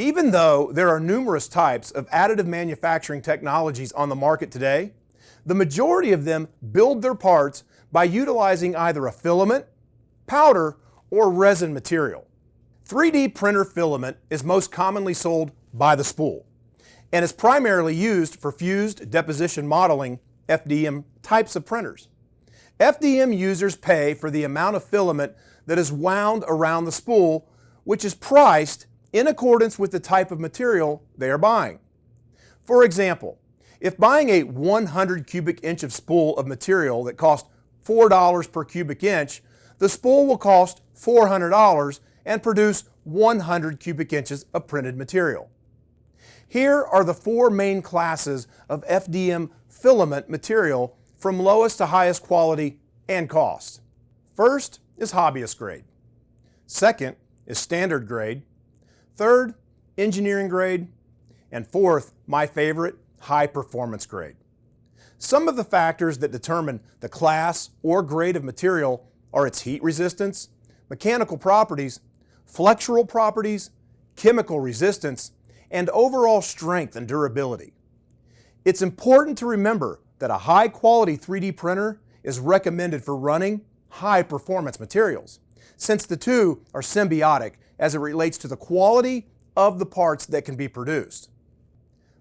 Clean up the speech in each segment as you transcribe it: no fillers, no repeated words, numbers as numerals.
Even though there are numerous types of additive manufacturing technologies on the market today, the majority of them build their parts by utilizing either a filament, powder, or resin material. 3D printer filament is most commonly sold by the spool and is primarily used for fused deposition modeling (FDM) types of printers. FDM users pay for the amount of filament that is wound around the spool, which is priced in accordance with the type of material they are buying. For example, if buying a 100 cubic inch of spool of material that costs $4 per cubic inch, the spool will cost $400 and produce 100 cubic inches of printed material. Here are the four main classes of FDM filament material from lowest to highest quality and cost. First is hobbyist grade. Second is standard grade. Third, engineering grade. And fourth, my favorite, high performance grade. Some of the factors that determine the class or grade of material are its heat resistance, mechanical properties, flexural properties, chemical resistance, and overall strength and durability. It's important to remember that a high-quality 3D printer is recommended for running high-performance materials, since the two are symbiotic as it relates to the quality of the parts that can be produced.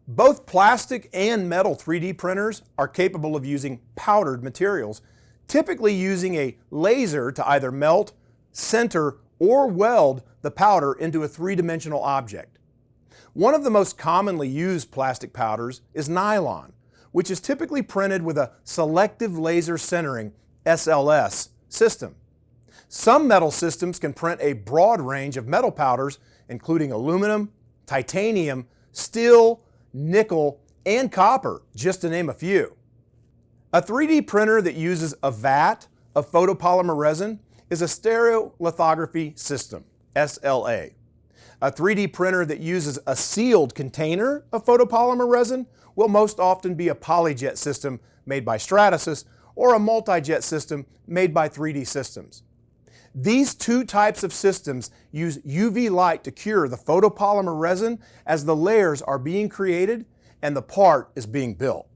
Both plastic and metal 3D printers are capable of using powdered materials, typically using a laser to either melt, sinter, or weld the powder into a three-dimensional object. One of the most commonly used plastic powders is nylon, which is typically printed with a selective laser sintering (SLS) system. Some metal systems can print a broad range of metal powders, including aluminum, titanium, steel, nickel, and copper, just to name a few. A 3D printer that uses a vat of photopolymer resin is a stereolithography system, SLA. A 3D printer that uses a sealed container of photopolymer resin will most often be a polyjet system made by Stratasys or a multi-jet system made by 3D Systems. These two types of systems use UV light to cure the photopolymer resin as the layers are being created and the part is being built.